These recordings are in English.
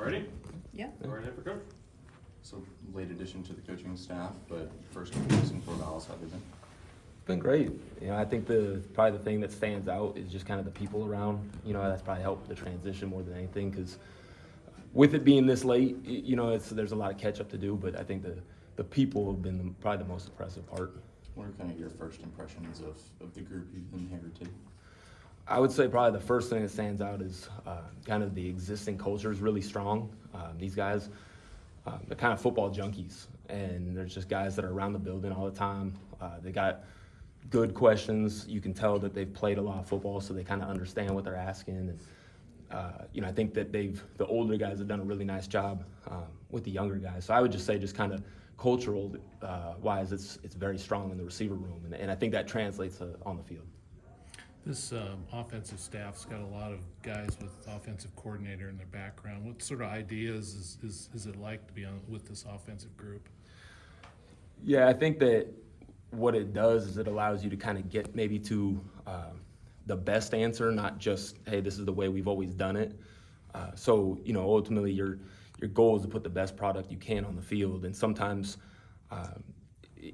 Alrighty? Yeah. Go right ahead for coach. So late addition to the coaching staff, but first couple weeks in Corvallis, how have they been? Been great. I think probably the thing that stands out is just kind of the people around. That's probably helped the transition more than anything because with it being this late, there's a lot of catch up to do. But I think the people have been probably the most impressive part. What are kind of your first impressions of the group you've inherited? I would say probably the first thing that stands out is kind of the existing culture is really strong. These guys, they're kind of football junkies, and there's just guys that are around the building all the time. They got good questions. You can tell that they've played a lot of football, so they kind of understand what they're asking. And I think that the older guys have done a really nice job with the younger guys. So I would just say, just kind of cultural wise, it's very strong in the receiver room, and I think that translates on the field. This offensive staff's got a lot of guys with offensive coordinator in their background. What sort of ideas is it like to be on with this offensive group? Yeah, I think that what it does is it allows you to kind of get maybe to the best answer, not just, hey, this is the way we've always done it. So ultimately your goal is to put the best product you can on the field, and sometimes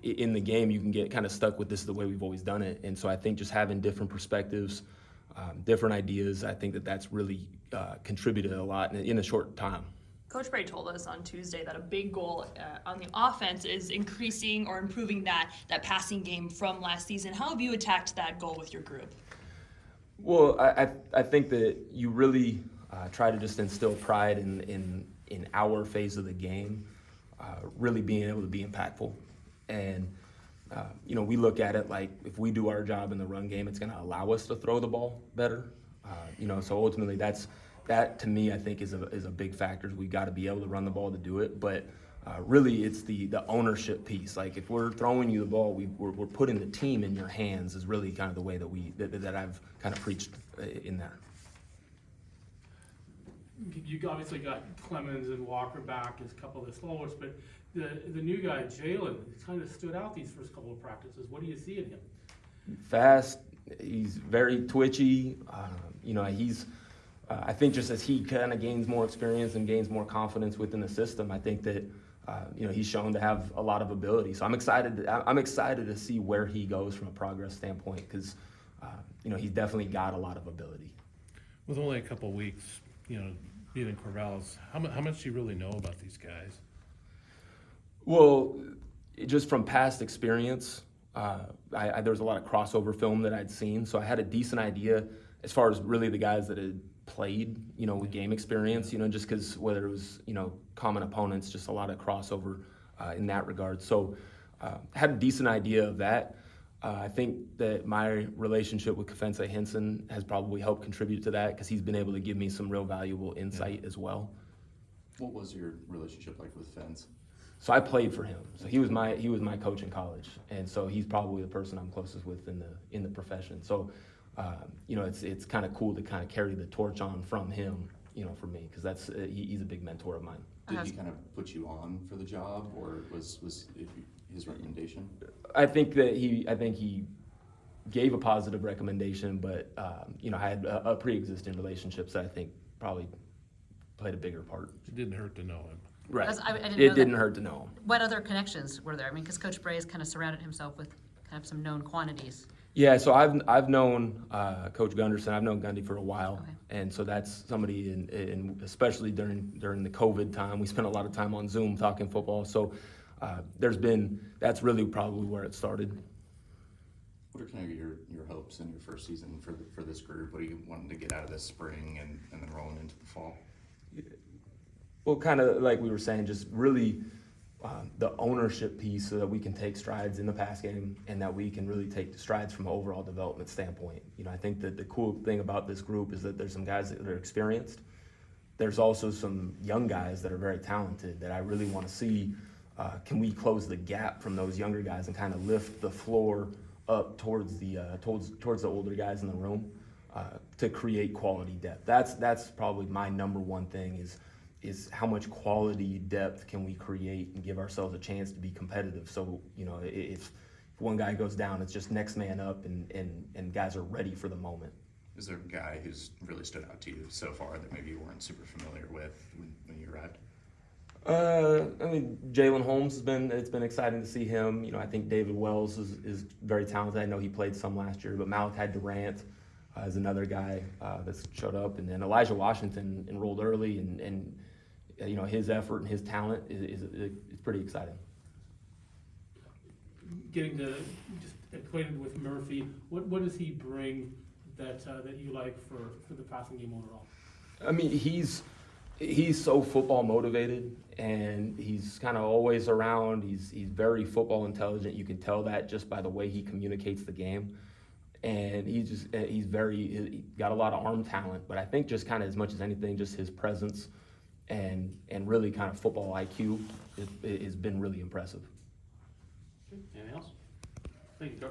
in the game you can get kind of stuck with this is the way we've always done it. And so I think just having different perspectives, different ideas, I think that's really contributed a lot in a short time. Coach Bray told us on Tuesday that a big goal on the offense is increasing or improving that passing game from last season. How have you attacked that goal with your group? Well, I think that you really try to just instill pride in our phase of the game, really being able to be impactful. And, we look at it like if we do our job in the run game, it's going to allow us to throw the ball better. So ultimately that to me, I think is a big factor. We've got to be able to run the ball to do it. But really it's the ownership piece. Like if we're throwing you the ball, we're putting the team in your hands is really kind of the way that I've kind of preached in there. You obviously got Clemens and Walker back as a couple of the slowest, but the new guy, Jalen, kind of stood out these first couple of practices. What do you see in him? Fast, he's very twitchy. I think just as he kind of gains more experience and gains more confidence within the system, I think that he's shown to have a lot of ability. So I'm excited to see where he goes from a progress standpoint because he's definitely got a lot of ability. With only a couple weeks, being in Corvallis, how much do you really know about these guys? Well, just from past experience, there was a lot of crossover film that I'd seen, so I had a decent idea as far as really the guys that had played, with game experience, just because whether it was, common opponents, just a lot of crossover in that regard. So had a decent idea of that. I think that my relationship with Kafense Henson has probably helped contribute to that because he's been able to give me some real valuable insight as well. What was your relationship like with Fence? So I played for him. So he was my coach in college, and so he's probably the person I'm closest with in the profession. So it's kind of cool to kind of carry the torch on from him, for me, because he's a big mentor of mine. Did he kind of put you on for the job, or was it his recommendation? I think he gave a positive recommendation, but I had a pre-existing relationship that I think probably played a bigger part. It didn't hurt to know him. Right. It didn't hurt to know him. What other connections were there? I mean, because Coach Bray has kind of surrounded himself with kind of some known quantities. Yeah, so I've known Coach Gunderson. I've known Gundy for a while, Okay. and so that's somebody, in especially during the COVID time, we spent a lot of time on Zoom talking football. So that's really probably where it started. What are kind of your hopes in your first season for this group? What are you wanting to get out of this spring and then rolling into the fall? Well, kind of like we were saying, just really the ownership piece so that we can take strides in the pass game and that we can really take strides from an overall development standpoint. I think that the cool thing about this group is that there's some guys that are experienced. There's also some young guys that are very talented that I really want to see. Can we close the gap from those younger guys and kind of lift the floor up towards the older guys in the room to create quality depth? That's probably my number one thing is how much quality depth can we create and give ourselves a chance to be competitive. So if one guy goes down, it's just next man up and guys are ready for the moment. Is there a guy who's really stood out to you so far that maybe you weren't super familiar with when you I mean, Jalen Holmes it's been exciting to see him. You know, I think David Wells is very talented. I know he played some last year, but Malachi Durant is another guy that's showed up. And then Elijah Washington enrolled early, and you know, his effort and his talent is pretty exciting. Getting to just acquainted with Murphy, what does he bring that you like for the passing game overall? I mean, he's so football motivated, and he's kind of always around. He's very football intelligent. You can tell that just by the way he communicates the game. And he's got a lot of arm talent, but I think just kind of as much as anything, just his presence and really kind of football IQ has been really impressive. Anything else? Thank you, Coach.